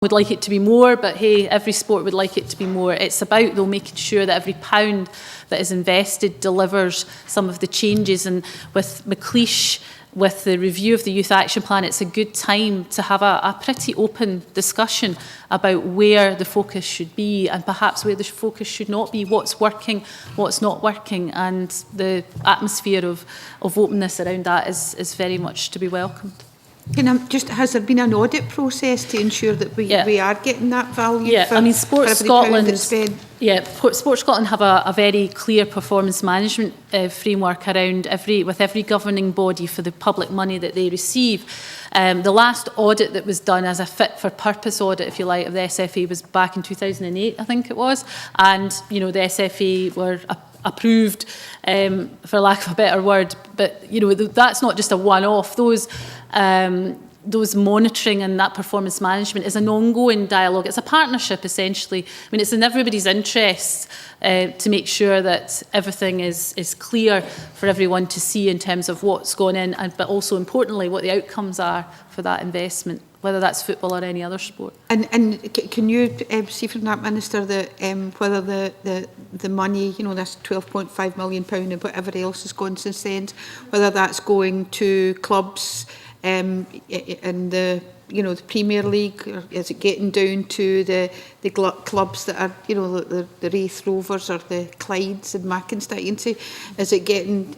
would like it to be more, but hey, every sport would like it to be more. It's about, though, making sure that every pound that is invested delivers some of the changes. And with McLeish, with the review of the Youth Action Plan, it's a good time to have a pretty open discussion about where the focus should be and perhaps where the focus should not be, what's working, what's not working. And the atmosphere of openness around that is very much to be welcomed. Has there been an audit process to ensure that we are getting that value? Yeah, I mean, Sports Scotland have a very clear performance management framework around with every governing body for the public money that they receive. The last audit that was done as a fit for purpose audit, if you like, of the SFA was back in 2008, I think it was, and the SFA were approved, for lack of a better word, but that's not just a one-off. Those monitoring and that performance management is an ongoing dialogue. It's a partnership, essentially. I mean, it's in everybody's interest to make sure that everything is clear for everyone to see in terms of what's going in, but also importantly what the outcomes are for that investment, whether that's football or any other sport. And can you see from that, Minister, that whether the money, this £12.5 million and whatever else has gone since then, whether that's going to clubs in the the Premier League, or is it getting down to the clubs that are the Wraith Rovers or the Clydes and Mac constituency? Is it getting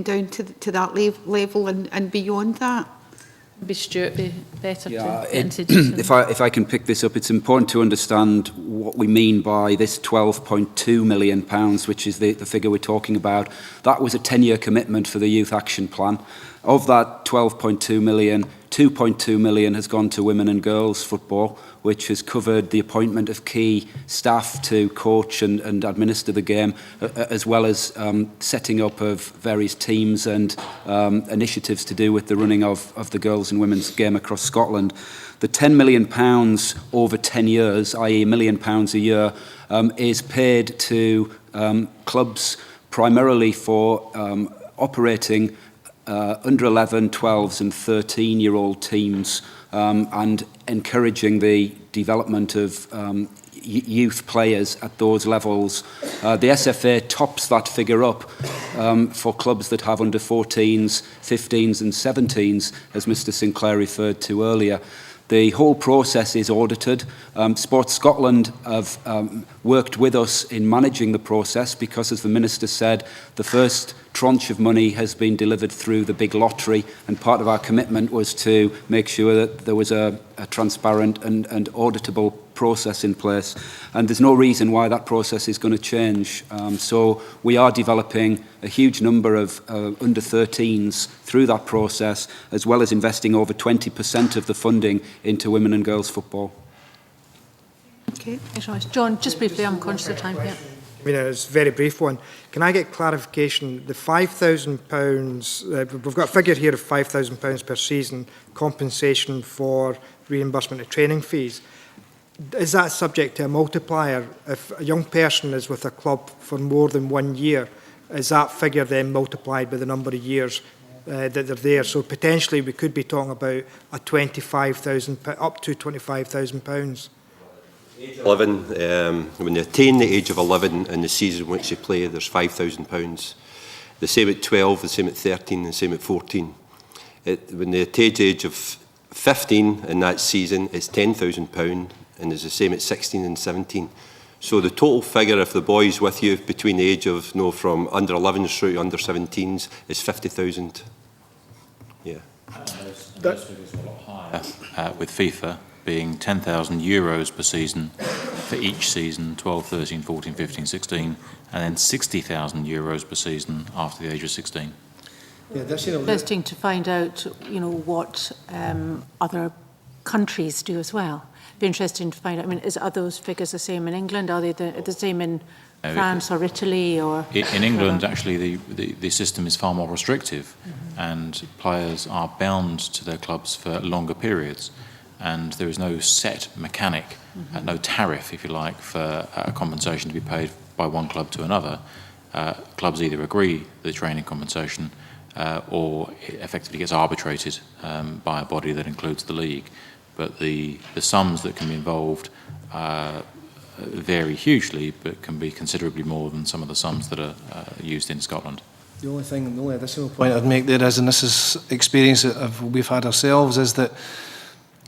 down to that level and beyond that? Maybe Stuart be better to introduce. If I can pick this up, it's important to understand what we mean by this £12.2 million, which is the figure we're talking about. That was a 10-year commitment for the Youth Action Plan. Of that 12.2 million, 2.2 million has gone to women and girls football, which has covered the appointment of key staff to coach and administer the game, as well as setting up of various teams and initiatives to do with the running of the girls and women's game across Scotland. The £10 million over 10 years, i.e. £1 million a year, is paid to clubs primarily for operating under 11, 12s and 13-year-old teams and encouraging the development of youth players at those levels. The SFA tops that figure up for clubs that have under 14s, 15s and 17s, as Mr Sinclair referred to earlier. The whole process is audited. Sports Scotland have worked with us in managing the process because, as the Minister said, the first tranche of money has been delivered through the big lottery, and part of our commitment was to make sure that there was a transparent and auditable process in place, and there's no reason why that process is going to change. So we are developing a huge number of under 13s through that process, as well as investing over 20% of the funding into women and girls football. Okay, John, just briefly, I'm conscious of time. Yeah. It's a very brief one. Can I get clarification? The £5,000, we've got a figure here of £5,000 per season, compensation for reimbursement of training fees. Is that subject to a multiplier? If a young person is with a club for more than 1 year, is that figure then multiplied by the number of years that they're there? So potentially we could be talking about a £25,000, up to £25,000. 11, when they attain the age of 11 in the season in which they play, there's £5,000. The same at 12, the same at 13, the same at 14. When they attain the age of 15 in that season, it's £10,000, and it's the same at 16 and 17. So the total figure, if the boy's with you between the age of, from under 11s through to under 17s, is 50,000. Yeah. Those figures are a lot higher with FIFA, being €10,000 per season for each season, 12, 13, 14, 15, 16, and then €60,000 per season after the age of 16. Yeah, that's interesting to find out, what other countries do as well. Be interesting to find out. I mean, are those figures the same in England? Are they the same in France or Italy? Or in England, actually, the system is far more restrictive, and players are bound to their clubs for longer periods. And there is no set mechanic, no tariff, if you like, for compensation to be paid by one club to another. Clubs either agree the training compensation or it effectively gets arbitrated by a body that includes the league. but the sums that can be involved vary hugely, but can be considerably more than some of the sums that are used in Scotland. The only additional point I'd make there is, and this is experience that we've had ourselves, is that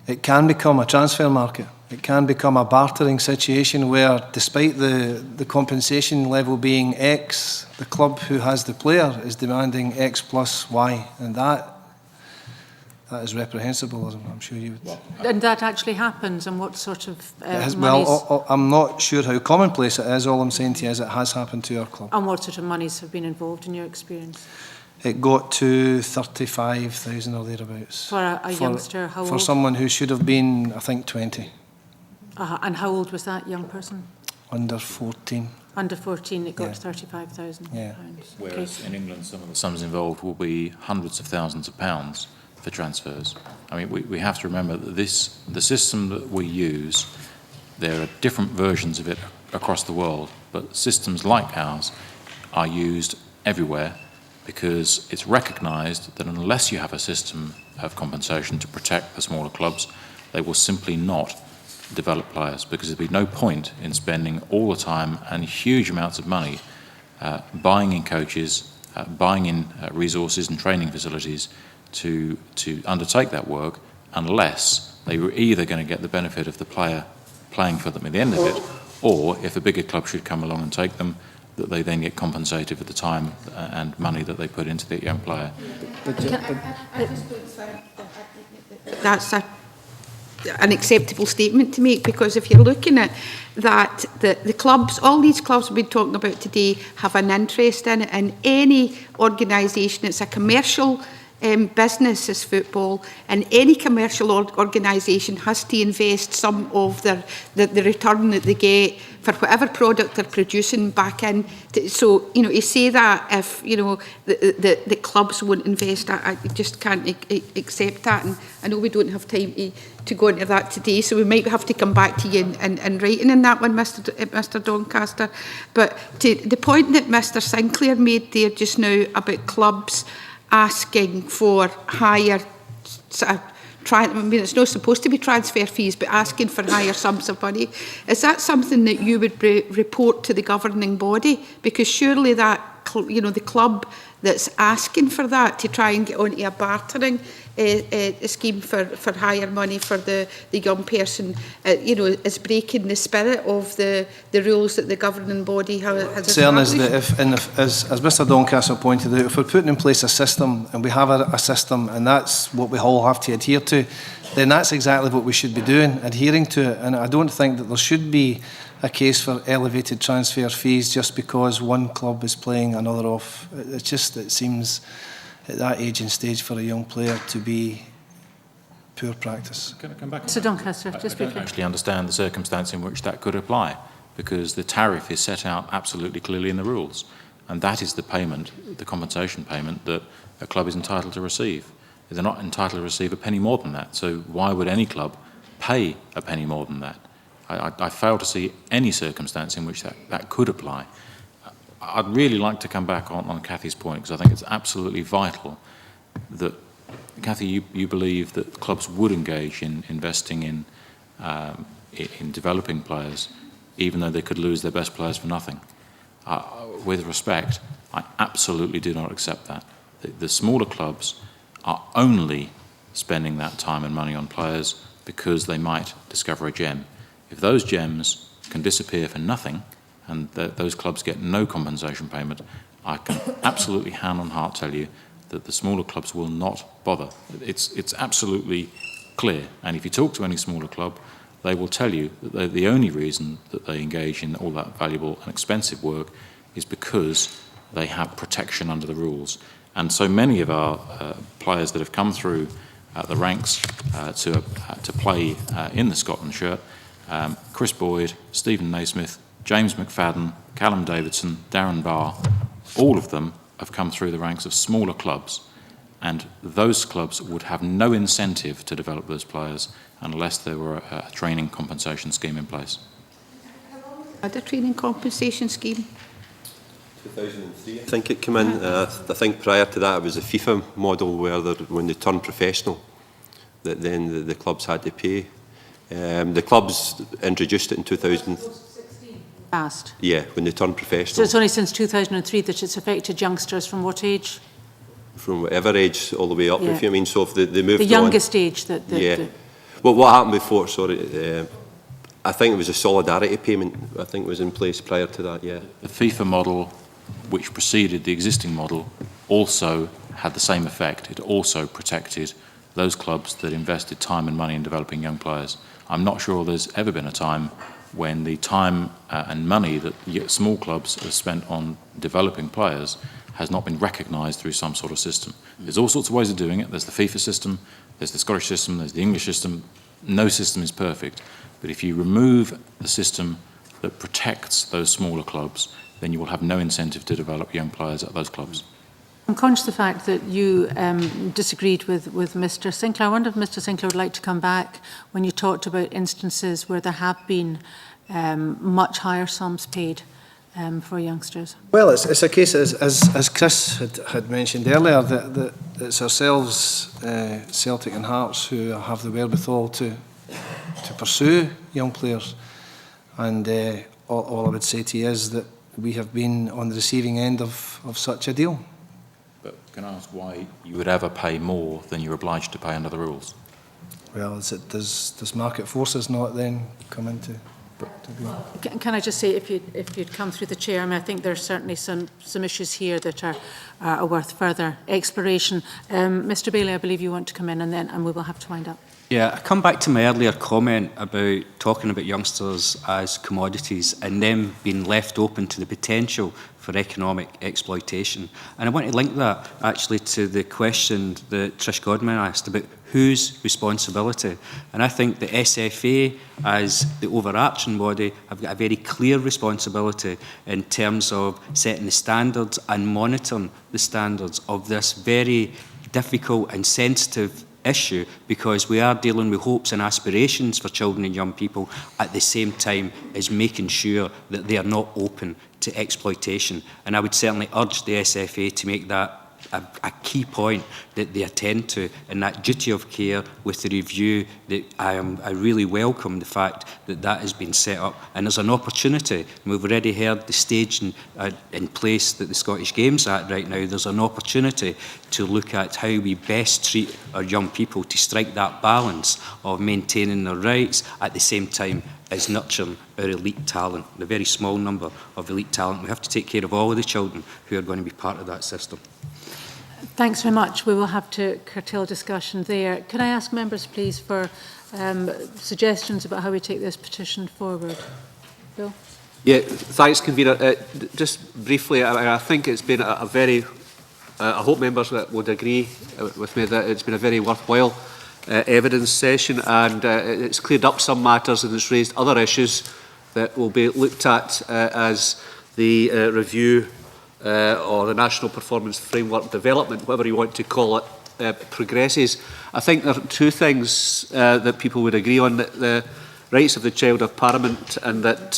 it can become a transfer market. It can become a bartering situation where, despite the compensation level being X, the club who has the player is demanding X plus Y, and that is reprehensible, as I'm sure you would. And that actually happens, and what sort of monies? Well, I'm not sure how commonplace it is. All I'm saying to you is it has happened to our club. And what sort of monies have been involved in your experience? It got to 35,000 or thereabouts. For a youngster, how old? For someone who should have been, I think, 20. And how old was that young person? Under 14. Under 14, it got to 35,000 Yeah. pounds. Whereas in England, some of the sums involved will be hundreds of thousands of pounds for transfers. I mean, we have to remember that the system that we use, there are different versions of it across the world, but systems like ours are used everywhere because it's recognised that unless you have a system of compensation to protect the smaller clubs, they will simply not develop players, because there'd be no point in spending all the time and huge amounts of money buying in coaches, buying in resources and training facilities to undertake that work, unless they were either going to get the benefit of the player playing for them at the end of it, or if a bigger club should come along and take them, that they then get compensated for the time and money that they put into the young player. That's an acceptable statement to make, because if you're looking at that, the clubs, all these clubs we've been talking about today, have an interest in it, and any organisation, it's a commercial business is football, and any commercial organisation has to invest some of the return that they get for whatever product they're producing back in. So, you know, you say that if, you know, the clubs won't invest, I just can't accept that. And I know we don't have time to go into that today, so we might have to come back to you in writing in that one, Mr Doncaster. But to the point that Mr Sinclair made there just now about clubs asking for higher, I mean, it's not supposed to be transfer fees, but asking for higher sums of money, is that something that you would report to the governing body? Because surely that, you know, the club that's asking for that to try and get onto a bartering scheme for higher money for the young person, you know, is breaking the spirit of the rules that the governing body has established. Concern is that as Mr Doncaster pointed out, if we're putting in place a system, and we have a system, and that's what we all have to adhere to, then that's exactly what we should be doing, adhering to it. And I don't think that there should be a case for elevated transfer fees just because one club is playing another off. It seems at that age and stage for a young player to be poor practice. Can I come back? So Doncaster, just briefly. I don't actually understand the circumstance in which that could apply, because the tariff is set out absolutely clearly in the rules, and that is the payment, the compensation payment that a club is entitled to receive. They're not entitled to receive a penny more than that, so why would any club pay a penny more than that? I fail to see any circumstance in which that could apply. I'd really like to come back on Cathy's point, because I think it's absolutely vital that, Cathy, you believe that clubs would engage in investing in developing players, even though they could lose their best players for nothing. With respect, I absolutely do not accept that. The smaller clubs are only spending that time and money on players because they might discover a gem. If those gems can disappear for nothing, and those clubs get no compensation payment, I can absolutely hand on heart tell you that the smaller clubs will not bother. It's absolutely clear, and if you talk to any smaller club, they will tell you that the only reason that they engage in all that valuable and expensive work is because they have protection under the rules. And so many of our players that have come through the ranks to play in the Scotland shirt, Chris Boyd, Stephen Naismith, James McFadden, Callum Davidson, Darren Barr, all of them have come through the ranks of smaller clubs, and those clubs would have no incentive to develop those players unless there were a training compensation scheme in place. Had a training compensation scheme? 2003, I think it came in. I think prior to that it was a FIFA model where when they turned professional, that then the clubs had to pay. The clubs introduced it in 2000. Past. Yeah, when they turned professional. So it's only since 2003 that it's affected youngsters from what age? From whatever age all the way up, Yeah. if you mean. So if they moved The youngest age that... yeah. Well, what happened before, sorry, I think it was a solidarity payment, I think was in place prior to that, yeah. The FIFA model, which preceded the existing model, also had the same effect. It also protected those clubs that invested time and money in developing young players. I'm not sure there's ever been a time when the time and money that small clubs have spent on developing players has not been recognised through some sort of system. There's all sorts of ways of doing it. There's the FIFA system, there's the Scottish system, there's the English system. No system is perfect. But if you remove the system that protects those smaller clubs, then you will have no incentive to develop young players at those clubs. I'm conscious of the fact that you disagreed with Mr. Sinclair. I wonder if Mr. Sinclair would like to come back when you talked about instances where there have been much higher sums paid for youngsters. Well, it's a case, as Chris had mentioned earlier, that it's ourselves, Celtic and Hearts, who have the wherewithal to pursue young players. And all I would say to you is that we have been on the receiving end of such a deal. But can I ask why you would ever pay more than you're obliged to pay under the rules? Well, does market forces not then come into... Can I just say, if you'd come through the chair, I mean, I think there's certainly some issues here that are worth further exploration. Mr. Bailey, I believe you want to come in, and we will have to wind up. Yeah, I come back to my earlier comment about talking about youngsters as commodities and them being left open to the potential for economic exploitation. And I want to link that actually to the question that Trish Godman asked about whose responsibility. And I think the SFA, as the overarching body, have got a very clear responsibility in terms of setting the standards and monitoring the standards of this very difficult and sensitive issue, because we are dealing with hopes and aspirations for children and young people at the same time as making sure that they are not open to exploitation. And I would certainly urge the SFA to make that a key point that they attend to, and that duty of care with the review, that I really welcome the fact that that has been set up. And there's an opportunity, and we've already heard the stage in place that the Scottish Games at right now, there's an opportunity to look at how we best treat our young people to strike that balance of maintaining their rights at the same time as nurturing our elite talent, the very small number of elite talent. We have to take care of all of the children who are going to be part of that system. Thanks very much. We will have to curtail discussion there. Can I ask members, please, for suggestions about how we take this petition forward? Bill? Yeah, thanks, Convener. Just briefly, I think it's been a very, I hope members would agree with me that it's been a very worthwhile evidence session, and it's cleared up some matters and it's raised other issues that will be looked at as the review or the National Performance Framework Development, whatever you want to call it, progresses. I think there are two things that people would agree on, that the rights of the child are paramount and that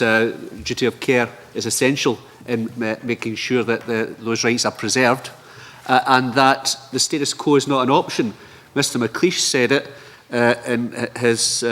duty of care is essential in making sure that those rights are preserved, and that the status quo is not an option. Mr McLeish said it in his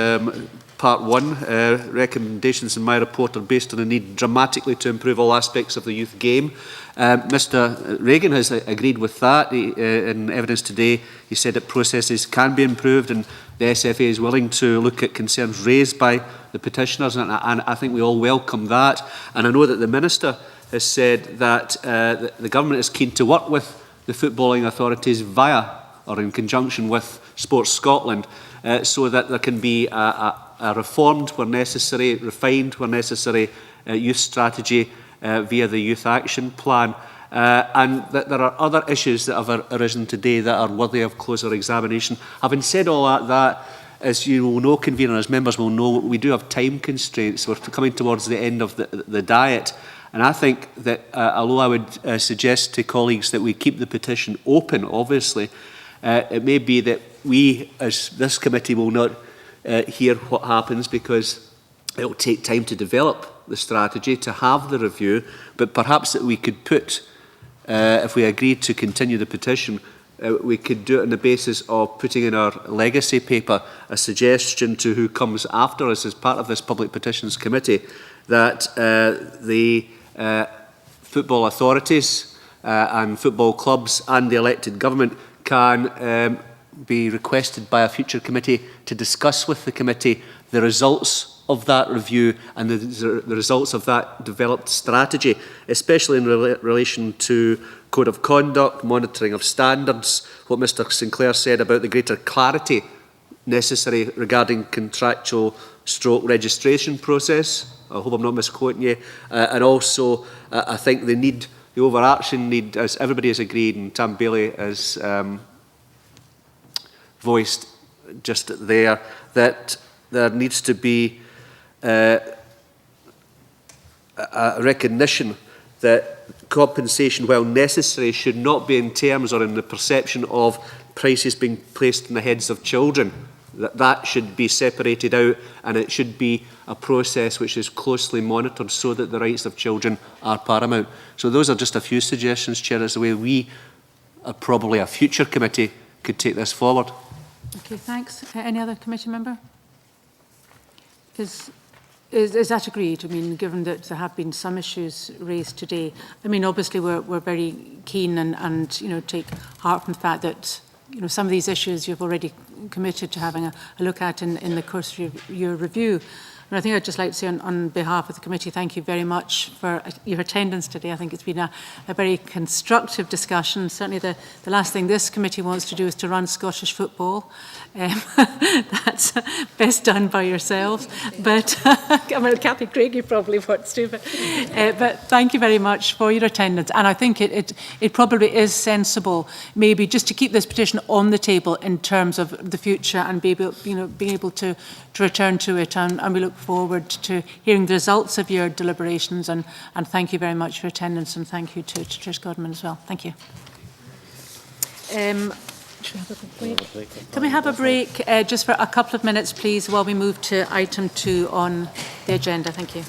Part 1, recommendations in my report are based on the need dramatically to improve all aspects of the youth game. Mr Reagan has agreed with that. In evidence today, he said that processes can be improved, and the SFA is willing to look at concerns raised by the petitioners, and I think we all welcome that. And I know that the Minister has said that the Government is keen to work with the footballing authorities via or in conjunction with Sports Scotland, so that there can be a reformed where necessary, refined where necessary youth strategy via the Youth Action Plan, and that there are other issues that have arisen today that are worthy of closer examination. Having said all that, as you will know, Convener, as members will know, we do have time constraints. We're coming towards the end of the diet, and I think that although I would suggest to colleagues that we keep the petition open, obviously, it may be that we, as this committee, will not hear what happens because it will take time to develop the strategy, to have the review, but perhaps that we could put, if we agreed to continue the petition, we could do it on the basis of putting in our legacy paper a suggestion to who comes after us as part of this Public Petitions Committee that the football authorities and football clubs and the elected government can be requested by a future committee to discuss with the committee the results of that review and the results of that developed strategy, especially in relation to code of conduct, monitoring of standards, what Mr Sinclair said about the greater clarity necessary regarding contractual stroke registration process. I hope I'm not misquoting you. And also, I think the overarching need, as everybody has agreed, and Tam Bailey has voiced just there, that there needs to be a recognition that compensation, while necessary, should not be in terms or in the perception of prices being placed in the heads of children. That should be separated out, and it should be a process which is closely monitored so that the rights of children are paramount. So those are just a few suggestions, Chair, as the way we, probably a future committee, could take this forward. Okay, thanks. Any other committee member? Is that agreed? I mean, given that there have been some issues raised today, I mean, obviously we're very keen and you know, take heart from the fact that, you know, some of these issues you've already committed to having a look at in the course of your review. And I think I'd just like to say on behalf of the committee, thank you very much for your attendance today. I think it's been a very constructive discussion. Certainly the last thing this committee wants to do is to run Scottish football. That's best done by yourselves. But I mean, Cathy Craigie probably wants to. But thank you very much for your attendance. And I think it probably is sensible, maybe just to keep this petition on the table in terms of the future and be able, you know, being able to return to it. And we look forward to hearing the results of your deliberations. And thank you very much for your attendance. And thank you to Trish Godman as well. Thank you. Should we have a break? Can we have a break just for a couple of minutes, please, while we move to item 2 on the agenda? Thank you.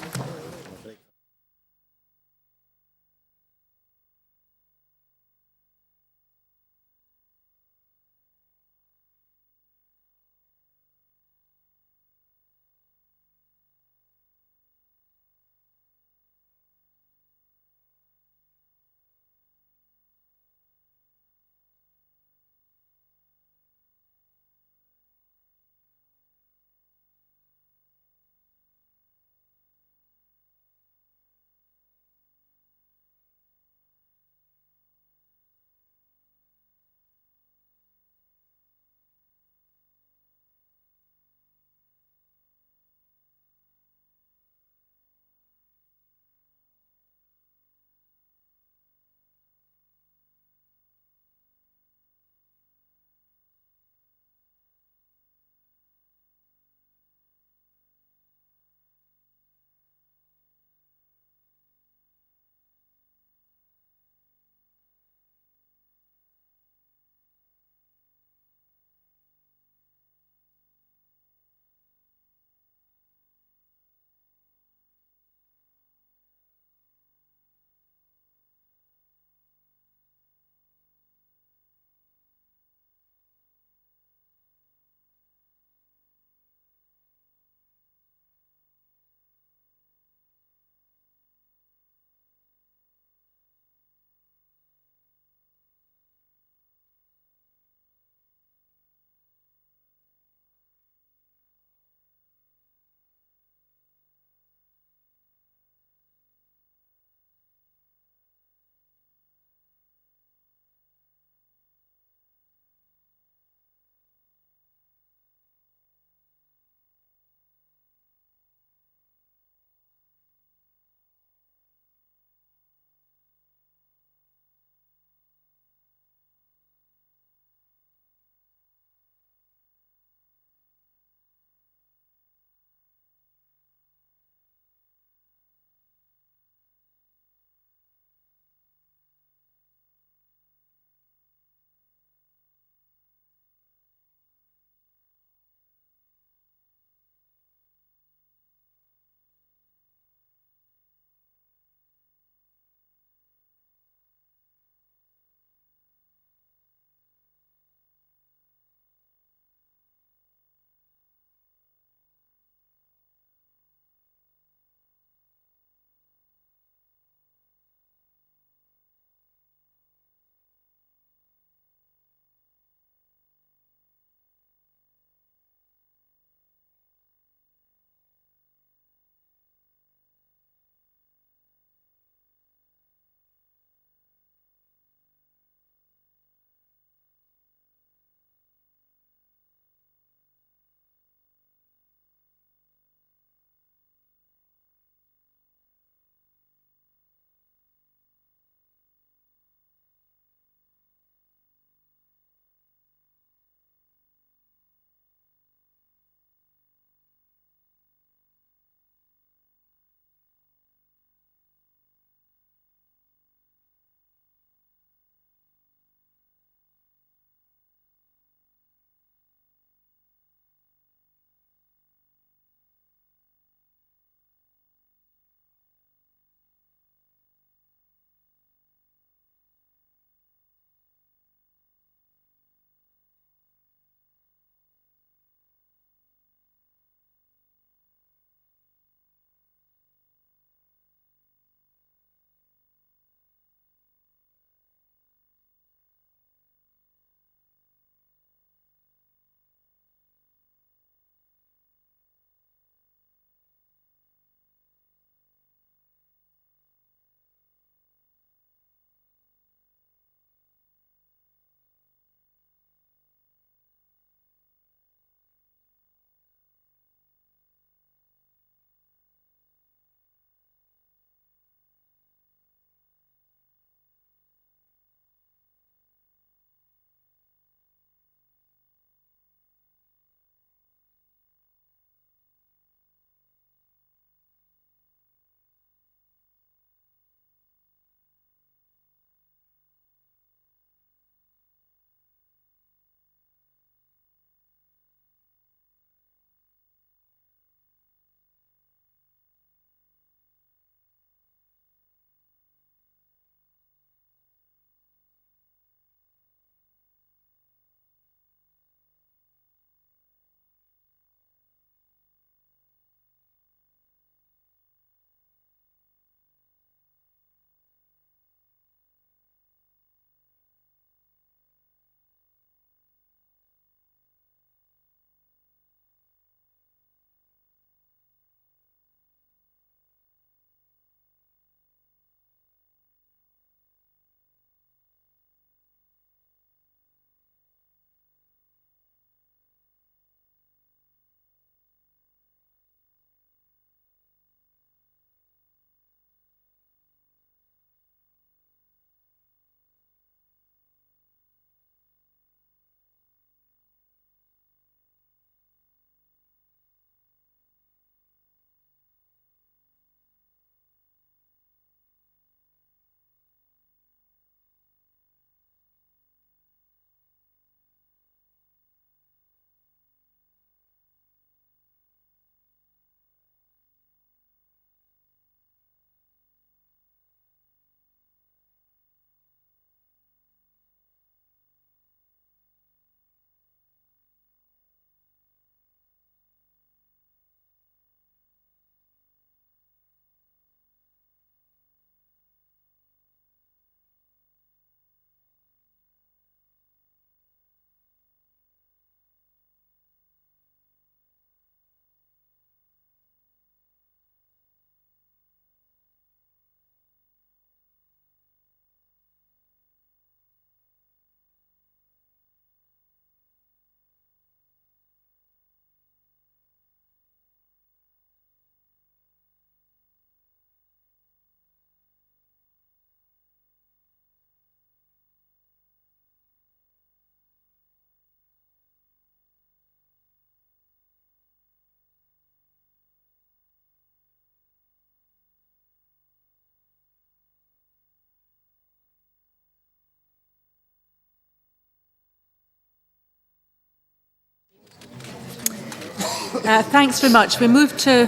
Thanks very much. We move to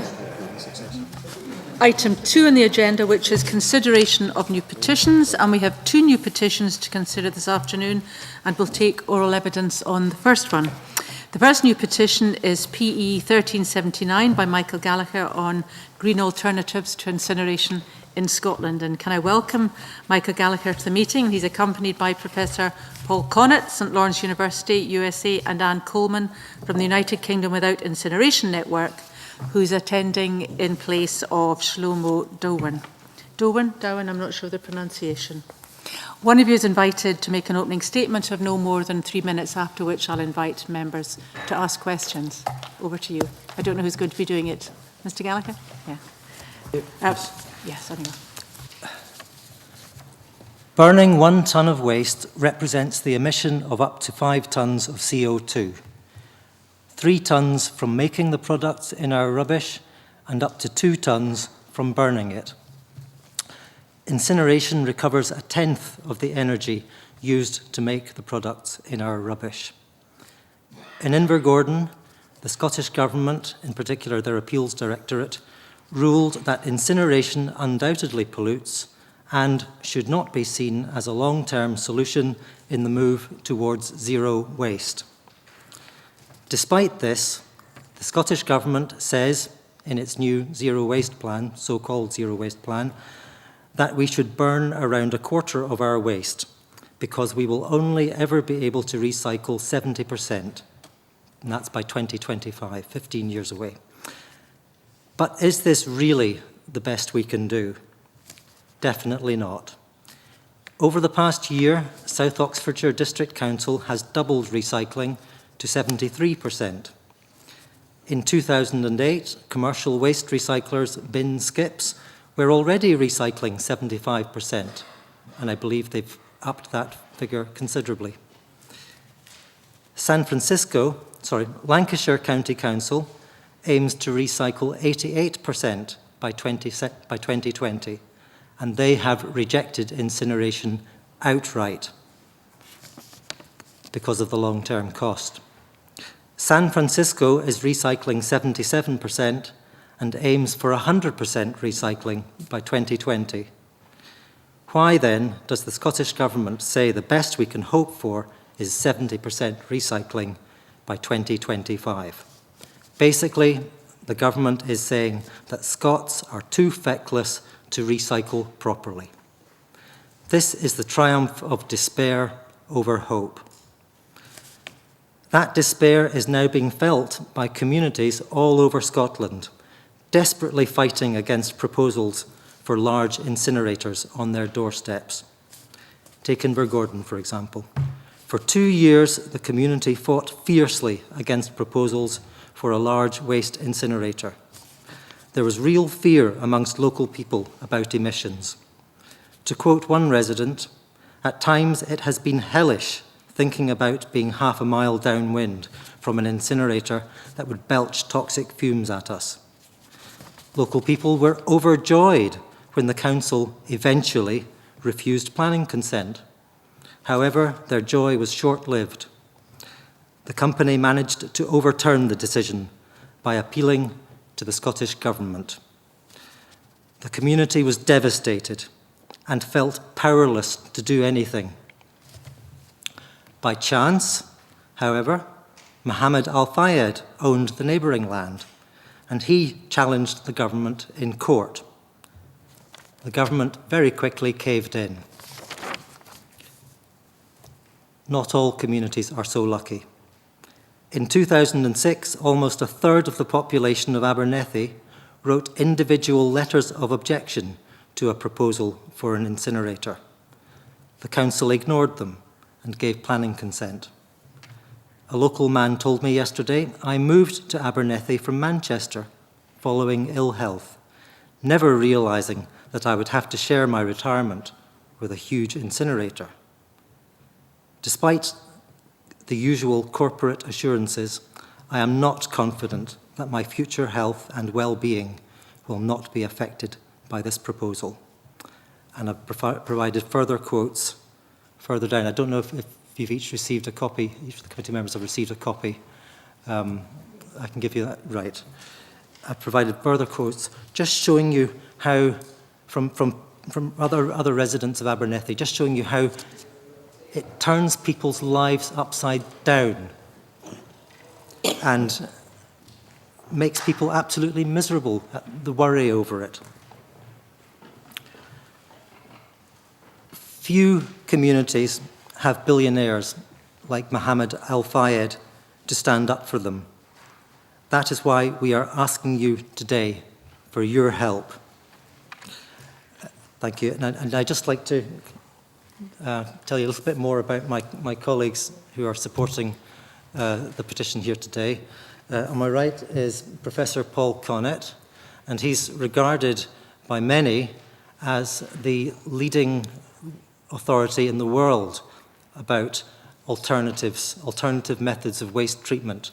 item 2 on the agenda, which is consideration of new petitions, and we have 2 new petitions to consider this afternoon, and we'll take oral evidence on the first one. The first new petition is PE1319 by Michael Gallagher on green alternatives to incineration in Scotland. And can I welcome Michael Gallagher to the meeting? He's accompanied by Professor Paul Connett, St Lawrence University, USA, and Anne Coleman from the United Kingdom Without Incineration Network, who's attending in place of Shlomo Dowen. Dowen, I'm not sure the pronunciation. One of you is invited to make an opening statement of no more than 3 minutes, after which I'll invite members to ask questions. Over to you. I don't know who's going to be doing it. Mr. Gallagher? Yeah. Yes, anyway. Burning 1 tonne of waste represents the emission of up to 5 tonnes of CO2. 3 tonnes from making the products in our rubbish and up to 2 tonnes from burning it. Incineration recovers 1/10 of the energy used to make the products in our rubbish. In Invergordon, the Scottish Government, in particular their Appeals Directorate, ruled that incineration undoubtedly pollutes and should not be seen as a long-term solution in the move towards zero waste. Despite this, the Scottish Government says in its new zero waste plan, so-called zero waste plan, that we should burn around 1/4 of our waste because we will only ever be able to recycle 70%, and that's by 2025, 15 years away. But is this really the best we can do? Definitely not. Over the past year, South Oxfordshire District Council has doubled recycling to 73%. In 2008, commercial waste recyclers Bin Skips were already recycling 75%, and I believe they've upped that figure considerably. Lancashire County Council aims to recycle 88% by 2020, and they have rejected incineration outright because of the long-term cost. San Francisco is recycling 77% and aims for 100% recycling by 2020. Why then does the Scottish Government say the best we can hope for is 70% recycling by 2025? Basically, the government is saying that Scots are too feckless to recycle properly. This is the triumph of despair over hope. That despair is now being felt by communities all over Scotland, desperately fighting against proposals for large incinerators on their doorsteps. Take Invergordon, for example. For 2 years, the community fought fiercely against proposals for a large waste incinerator. There was real fear amongst local people about emissions. To quote one resident, "At times it has been hellish thinking about being half a mile downwind from an incinerator that would belch toxic fumes at us." Local people were overjoyed when the council eventually refused planning consent. However, their joy was short-lived. The company managed to overturn the decision by appealing to the Scottish Government. The community was devastated and felt powerless to do anything. By chance, however, Mohammed Al-Fayed owned the neighbouring land, and he challenged the government in court. The government very quickly caved in. Not all communities are so lucky. In 2006, almost 1/3 of the population of Abernethy wrote individual letters of objection to a proposal for an incinerator. The council ignored them and gave planning consent. A local man told me yesterday, "I moved to Abernethy from Manchester following ill health, never realising that I would have to share my retirement with a huge incinerator." Despite the usual corporate assurances, I am not confident that my future health and well-being will not be affected by this proposal. And I've provided further quotes further down. I don't know if you've each received a copy, each of the committee members have received a copy I can give you that right. I've provided further quotes just showing you how, from other residents of Abernethy, just showing you how it turns people's lives upside down and makes people absolutely miserable at the worry over it. Few communities have billionaires like Mohammed Al-Fayed to stand up for them. That is why we are asking you today for your help. Thank you. And I'd just like to tell you a little bit more about my colleagues who are supporting the petition here today. On my right is Professor Paul Connett, and he's regarded by many as the leading authority in the world about alternative methods of waste treatment,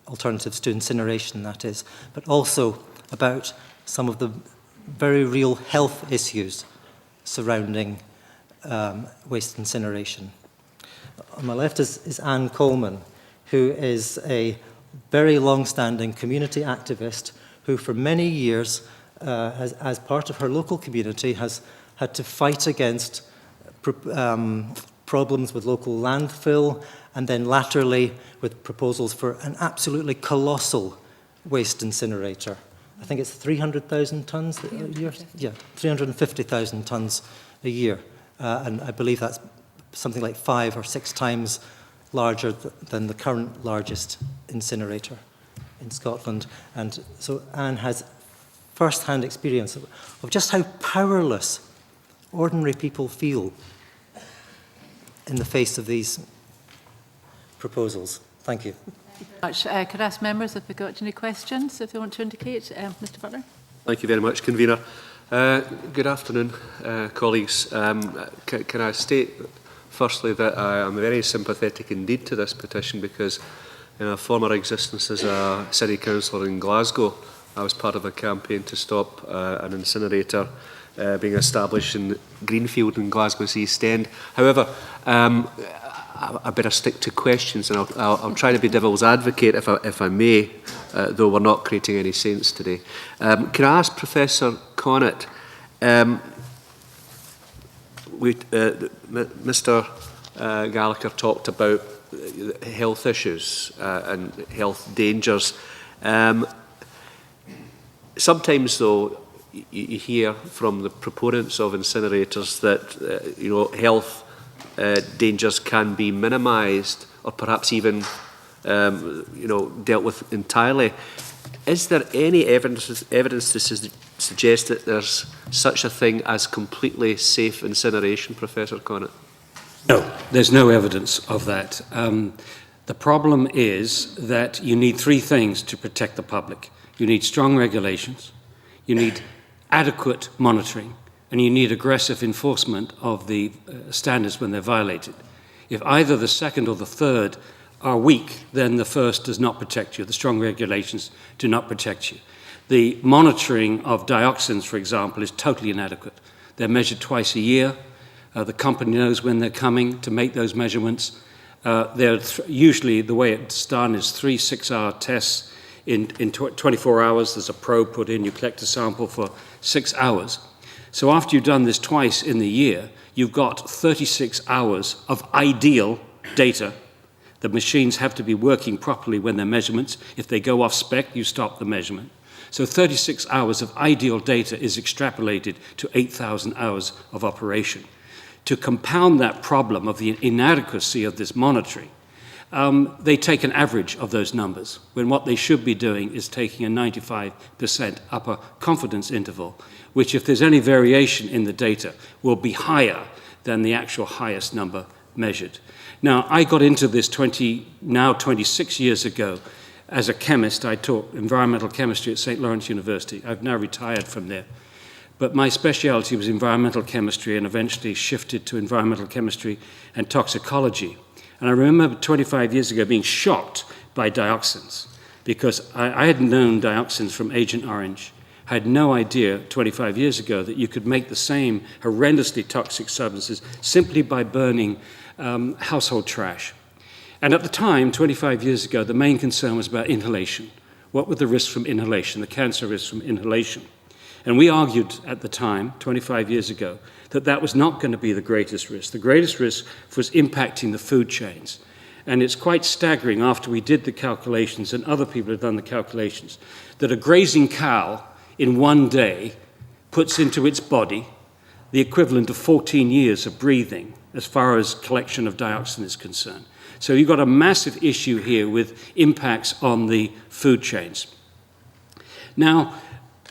alternatives to incineration, that is, but also about some of the very real health issues surrounding waste incineration. On my left is Anne Coleman, who is a very long-standing community activist who for many years, as part of her local community, has had to fight against problems with local landfill, and then latterly with proposals for an absolutely colossal waste incinerator. I think it's 300,000 tonnes a year? Yeah, 350,000 tonnes a year. And I believe that's something like 5 or 6 times larger than the current largest incinerator in Scotland. And so Anne has first-hand experience of just how powerless ordinary people feel in the face of these proposals. Thank you. Could I ask members if they've got any questions, if they want to indicate? Mr. Butler. Thank you very much, Convener. Good afternoon, colleagues. Can I state firstly that I am very sympathetic indeed to this petition, because in a former existence as a city councillor in Glasgow, I was part of a campaign to stop an incinerator being established in Greenfield in Glasgow's East End. However, I better stick to questions, and I'll try to be devil's advocate if I may, though we're not creating any saints today. Can I ask Professor Connett, Mr. Gallagher talked about health issues and health dangers. Sometimes, though, you hear from the proponents of incinerators that health dangers can be minimised, or perhaps even dealt with entirely. Is there any evidence to suggest that there's such a thing as completely safe incineration, Professor Connett? No, there's no evidence of that. The problem is that you need 3 things to protect the public. You need strong regulations, you need adequate monitoring, and you need aggressive enforcement of the standards when they're violated. If either the second or the third are weak, then the first does not protect you. The strong regulations do not protect you. The monitoring of dioxins, for example, is totally inadequate. They're measured twice a year. The company knows when they're coming to make those measurements. Usually the way it's done is 3 6-hour tests in 24 hours. There's a probe put in, you collect a sample for 6 hours. So after you've done this twice in the year, you've got 36 hours of ideal data. The machines have to be working properly when they're measurements. If they go off spec, you stop the measurement. So 36 hours of ideal data is extrapolated to 8,000 hours of operation. To compound that problem of the inadequacy of this monitoring, they take an average of those numbers, when what they should be doing is taking a 95% upper confidence interval, which, if there's any variation in the data, will be higher than the actual highest number measured. Now, I got into this 26 years ago. As a chemist, I taught environmental chemistry at St. Lawrence University. I've now retired from there. But my specialty was environmental chemistry, and eventually shifted to environmental chemistry and toxicology. And I remember 25 years ago being shocked by dioxins, because I had known dioxins from Agent Orange. I had no idea 25 years ago that you could make the same horrendously toxic substances simply by burning household trash. And at the time, 25 years ago, the main concern was about inhalation. what were the risks from inhalation, the cancer risks from inhalation. And we argued at the time, 25 years ago, that that was not going to be the greatest risk. The greatest risk was impacting the food chains. And it's quite staggering after we did the calculations, and other people have done the calculations, that a grazing cow in one day puts into its body the equivalent of 14 years of breathing as far as collection of dioxin is concerned. So you've got a massive issue here with impacts on the food chains. Now,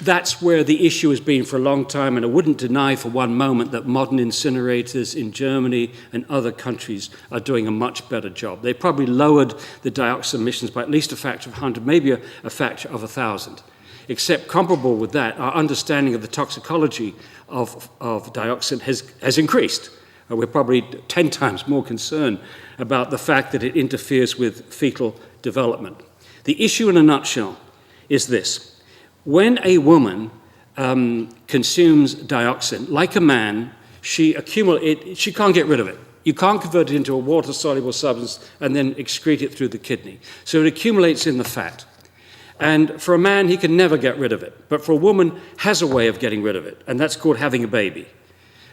that's where the issue has been for a long time, and I wouldn't deny for one moment that modern incinerators in Germany and other countries are doing a much better job. They probably lowered the dioxin emissions by at least a factor of 100, maybe a factor of 1,000. Except comparable with that, our understanding of the toxicology of dioxin has increased. We're probably 10 times more concerned about the fact that it interferes with fetal development. The issue in a nutshell is this. When a woman consumes dioxin, like a man, she can't get rid of it. You can't convert it into a water-soluble substance and then excrete it through the kidney. So it accumulates in the fat. And for a man, he can never get rid of it. But for a woman, has a way of getting rid of it, and that's called having a baby.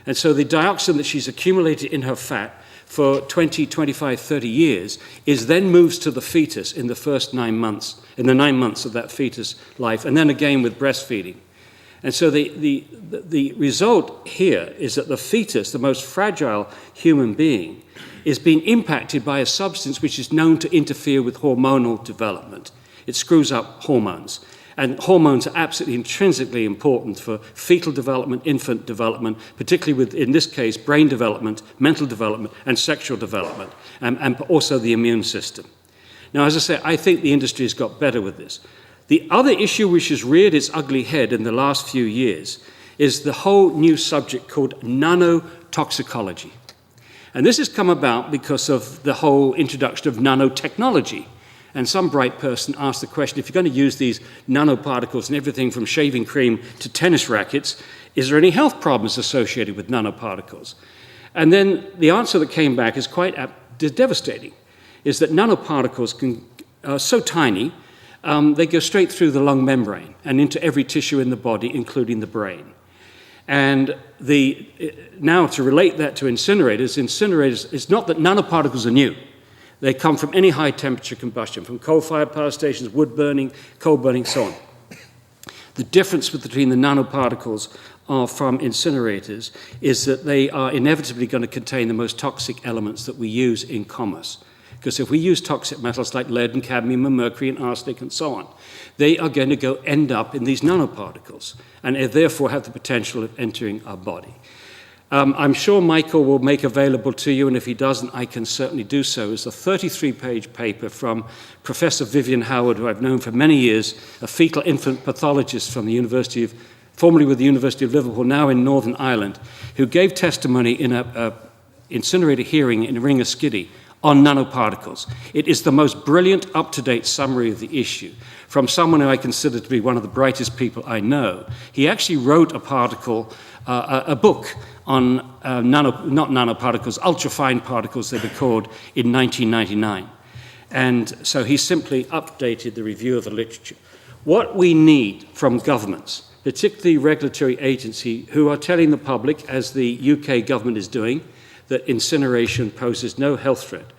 And so the dioxin that she's accumulated in her fat for 20, 25, 30 years is then moves to the fetus in the first 9 months, in the 9 months of that fetus life, and then again with breastfeeding. And so the result here is that the fetus, the most fragile human being, is being impacted by a substance which is known to interfere with hormonal development. It screws up hormones. And hormones are absolutely intrinsically important for fetal development, infant development, particularly with, in this case, brain development, mental development, and sexual development, and also the immune system. Now, as I say, I think the industry has got better with this. The other issue which has reared its ugly head in the last few years is the whole new subject called nanotoxicology. And this has come about because of the whole introduction of nanotechnology. And some bright person asked the question, if you're going to use these nanoparticles in everything from shaving cream to tennis rackets, is there any health problems associated with nanoparticles? And then the answer that came back is quite devastating, is that nanoparticles are so tiny, they go straight through the lung membrane and into every tissue in the body, including the brain. And now to relate that to incinerators, it's not that nanoparticles are new. They come from any high-temperature combustion, from coal-fired power stations, wood burning, coal burning, so on. The difference between the nanoparticles from incinerators is that they are inevitably going to contain the most toxic elements that we use in commerce. Because if we use toxic metals like lead and cadmium and mercury and arsenic and so on, they are going to end up in these nanoparticles and therefore have the potential of entering our body. I'm sure Michael will make available to you, and if he doesn't, I can certainly do so, is a 33-page paper from Professor Vivian Howard, who I've known for many years, a fetal infant pathologist from the formerly with the University of Liverpool, now in Northern Ireland, who gave testimony in an incinerator hearing in Ringaskiddy on nanoparticles. It is the most brilliant, up-to-date summary of the issue from someone who I consider to be one of the brightest people I know. He actually wrote a book on not nanoparticles, ultrafine particles they were called, in 1999. And so he simply updated the review of the literature. What we need from governments, particularly regulatory agencies, who are telling the public, as the UK government is doing, that incineration poses no health threat.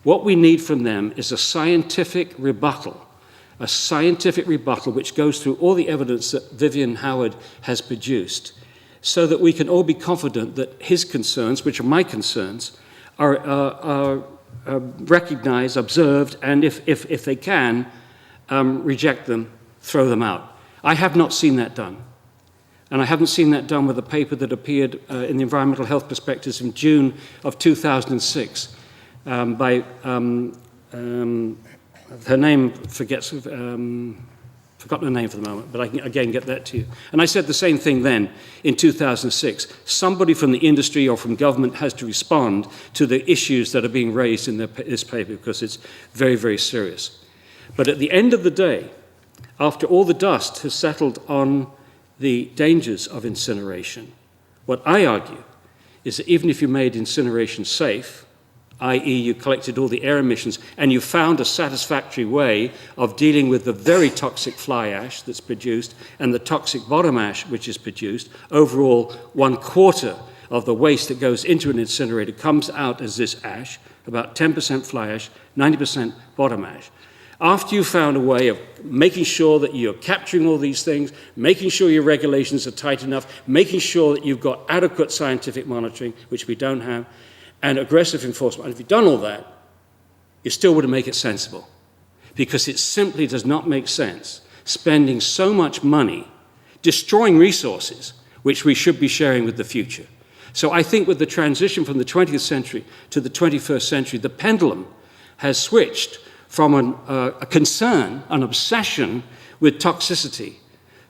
What we need from them is a scientific rebuttal which goes through all the evidence that Vivian Howard has produced, so that we can all be confident that his concerns, which are my concerns, are recognized, observed, and if they can, reject them, throw them out. I have not seen that done. And I haven't seen that done with a paper that appeared in the Environmental Health Perspectives in June of 2006 by, her name forgotten her name for the moment, but I can again get that to you. And I said the same thing then in 2006. Somebody from the industry or from government has to respond to the issues that are being raised in this paper, because it's very, very serious. But at the end of the day, after all the dust has settled on the dangers of incineration, what I argue is that even if you made incineration safe, i.e. you collected all the air emissions and you found a satisfactory way of dealing with the very toxic fly ash that's produced and the toxic bottom ash which is produced, overall 1/4 of the waste that goes into an incinerator comes out as this ash, about 10% fly ash, 90% bottom ash. After you found a way of making sure that you're capturing all these things, making sure your regulations are tight enough, making sure that you've got adequate scientific monitoring, which we don't have, and aggressive enforcement, and if you've done all that, you still wouldn't make it sensible. Because it simply does not make sense spending so much money destroying resources which we should be sharing with the future. So I think with the transition from the 20th century to the 21st century, the pendulum has switched from a concern, an obsession with toxicity,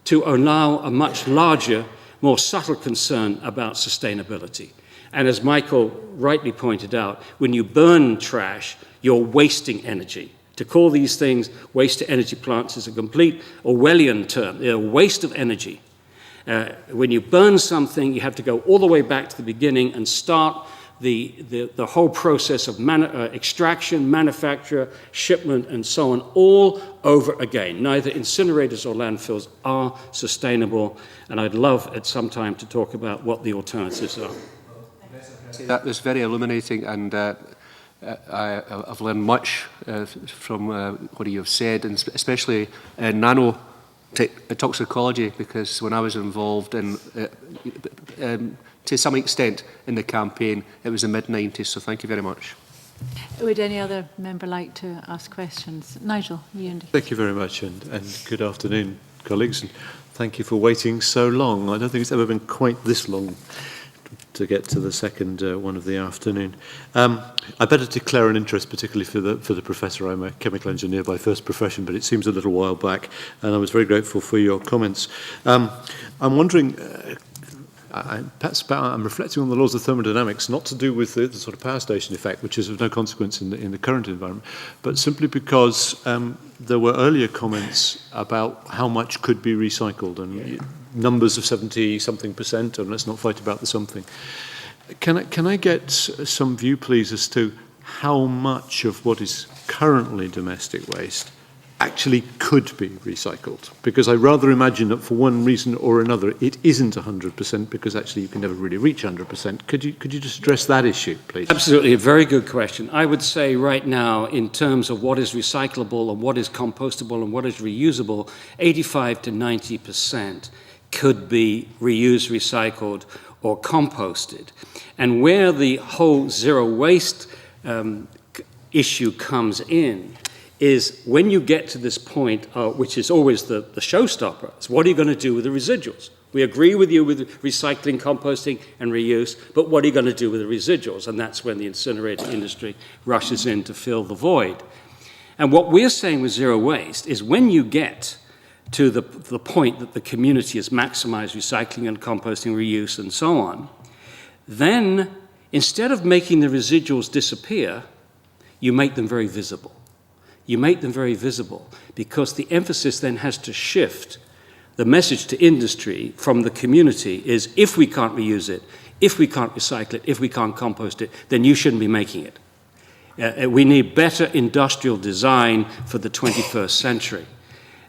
to now a much larger, more subtle concern about sustainability. And as Michael rightly pointed out, when you burn trash, you're wasting energy. To call these things waste-to-energy plants is a complete Orwellian term. They're a waste of energy. When you burn something, you have to go all the way back to the beginning and start the whole process of extraction, manufacture, shipment, and so on, all over again. Neither incinerators or landfills are sustainable, and I'd love at some time to talk about what the alternatives are. That was very illuminating, and I've learned much from what you have said, and especially nanotoxicology, because when I was involved in to some extent in the campaign, it was the mid-90s, so thank you very much. Would any other member like to ask questions? Nigel, you. Thank you very much, and good afternoon, colleagues, and thank you for waiting so long. I don't think it's ever been quite this long to get to the second one of the afternoon. I better declare an interest, particularly for the professor. I'm a chemical engineer by first profession, but it seems a little while back, and I was very grateful for your comments. I'm wondering, I'm reflecting on the laws of thermodynamics, not to do with the sort of power station effect, which is of no consequence in the current environment, but simply because there were earlier comments about how much could be recycled, and numbers of 70-something%, and let's not fight about the something. Can I get some view, please, as to how much of what is currently domestic waste actually could be recycled? Because I rather imagine that for one reason or another it isn't 100%, because actually you can never really reach 100%. Could you just address that issue, please? Absolutely, a very good question. I would say right now, in terms of what is recyclable and what is compostable and what is reusable, 85 to 90% could be reused, recycled, or composted. And where the whole zero waste issue comes in is when you get to this point, which is always the showstopper, is what are you going to do with the residuals? We agree with you with recycling, composting, and reuse, but what are you going to do with the residuals? And that's when the incinerator industry rushes in to fill the void. And what we're saying with zero waste is when you get to the point that the community has maximized recycling and composting, reuse, and so on, then instead of making the residuals disappear, you make them very visible. You make them very visible because the emphasis then has to shift. The message to industry from the community is if we can't reuse it, if we can't recycle it, if we can't compost it, then you shouldn't be making it. We need better industrial design for the 21st century.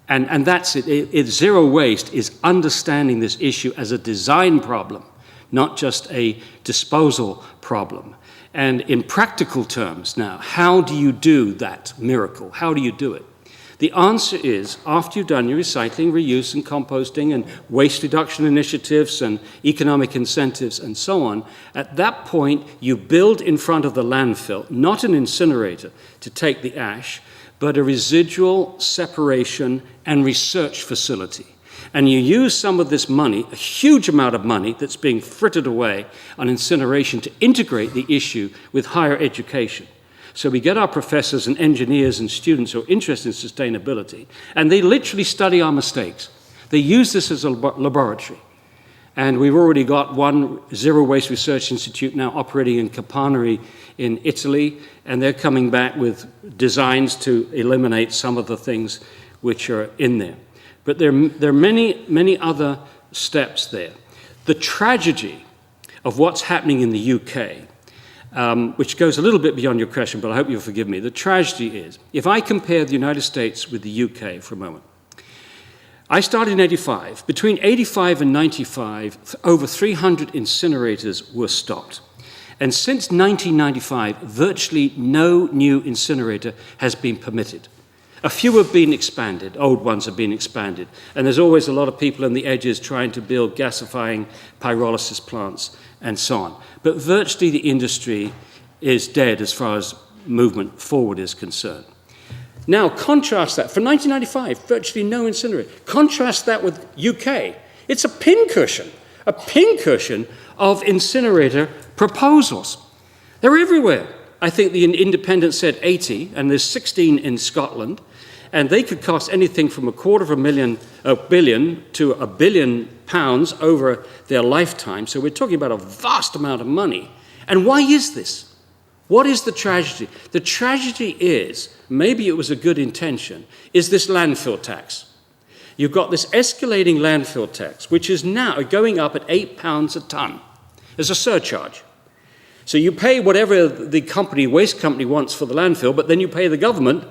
And that's it. Zero waste is understanding this issue as a design problem, not just a disposal problem. And in practical terms now, how do you do that miracle? How do you do it? The answer is, after you've done your recycling, reuse, and composting, and waste reduction initiatives, and economic incentives, and so on, at that point, you build in front of the landfill, not an incinerator to take the ash, but a residual separation and research facility. And you use some of this money, a huge amount of money that's being frittered away on incineration, to integrate the issue with higher education. So we get our professors and engineers and students who are interested in sustainability, and they literally study our mistakes. They use this as a laboratory. And we've already got one zero waste research institute now operating in Capanari in Italy, and they're coming back with designs to eliminate some of the things which are in there. But there are many, many other steps there. The tragedy of what's happening in the UK which goes a little bit beyond your question, but I hope you'll forgive me. The tragedy is, if I compare the United States with the UK for a moment, I started in 85. Between 85 and 95, over 300 incinerators were stopped. And since 1995, virtually no new incinerator has been permitted. A few have been expanded, old ones have been expanded, and there's always a lot of people on the edges trying to build gasifying pyrolysis plants and so on. But virtually the industry is dead as far as movement forward is concerned. Now, contrast that. For 1995, virtually no incinerator. Contrast that with UK. It's a pincushion of incinerator proposals. They're everywhere. I think the Independent said 80, and there's 16 in Scotland, and they could cost anything from a billion to £1 billion over their lifetime. So we're talking about a vast amount of money. And why is this? What is the tragedy? The tragedy is, maybe it was a good intention, is this landfill tax. You've got this escalating landfill tax, which is now going up at £8 a tonne as a surcharge. So you pay whatever the waste company wants for the landfill, but then you pay the government,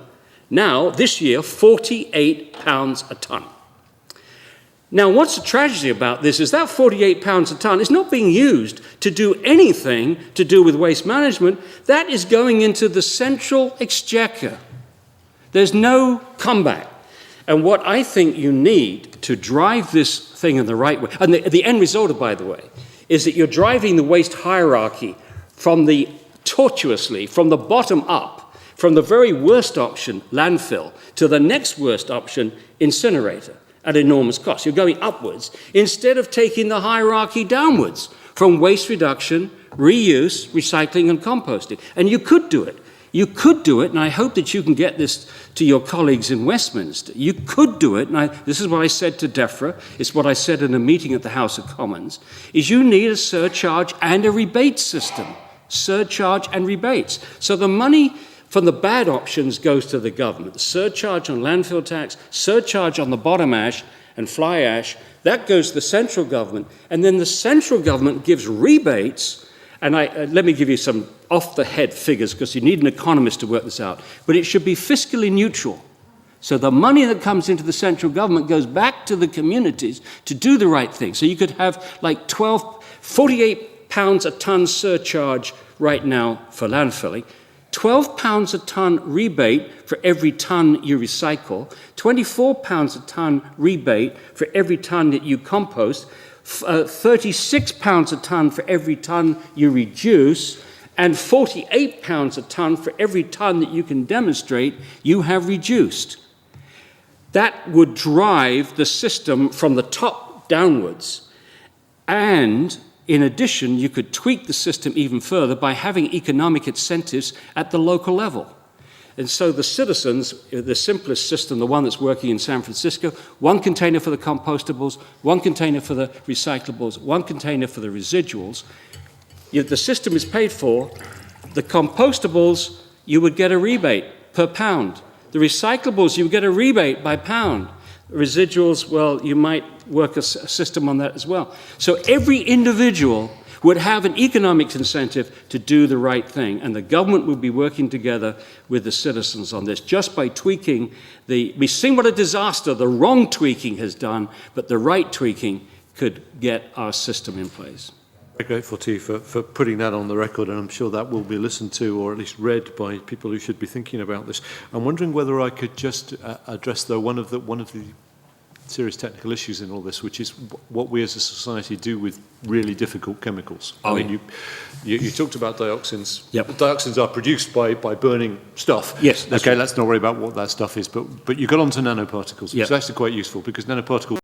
now, this year, £48 a tonne. Now, what's the tragedy about this is that £48 a tonne is not being used to do anything to do with waste management. That is going into the central exchequer. There's no comeback. And what I think you need to drive this thing in the right way, and the end result, by the way, is that you're driving the waste hierarchy from the bottom up, from the very worst option, landfill, to the next worst option, incinerator, at enormous cost. You're going upwards instead of taking the hierarchy downwards from waste reduction, reuse, recycling, and composting. And you could do it. You could do it, and I hope that you can get this to your colleagues in Westminster. You could do it, and this is what I said to DEFRA, it's what I said in a meeting at the House of Commons, is you need a surcharge and a rebate system. Surcharge and rebates. So the money from the bad options goes to the government. The surcharge on landfill tax, surcharge on the bottom ash and fly ash, that goes to the central government. And then the central government gives rebates. And let me give you some off-the-head figures, because you need an economist to work this out. But it should be fiscally neutral. So the money that comes into the central government goes back to the communities to do the right thing. So you could have like £48 a tonne surcharge right now for landfilling, £12 a tonne rebate for every tonne you recycle, £24 a tonne rebate for every tonne that you compost, £36 a tonne for every tonne you reduce, and £48 a tonne for every tonne that you can demonstrate you have reduced. That would drive the system from the top downwards. And in addition, you could tweak the system even further by having economic incentives at the local level. And so the citizens, the simplest system, the one that's working in San Francisco, one container for the compostables, one container for the recyclables, one container for the residuals. The system is paid for. The compostables, you would get a rebate per pound. The recyclables, you would get a rebate by pound. Residuals, well, you might work a system on that as well. So every individual would have an economic incentive to do the right thing, and the government would be working together with the citizens on this, just by tweaking we've seen what a disaster the wrong tweaking has done, but the right tweaking could get our system in place. Very grateful to you for putting that on the record, and I'm sure that will be listened to or at least read by people who should be thinking about this. I'm wondering whether I could just address, though, one of the serious technical issues in all this, which is what we as a society do with really difficult chemicals. I mean, you talked about dioxins. Yep. Dioxins are produced by burning stuff. Yes. That's okay, right. let's not worry about what that stuff is. But you got onto nanoparticles, which is actually quite useful, because nanoparticles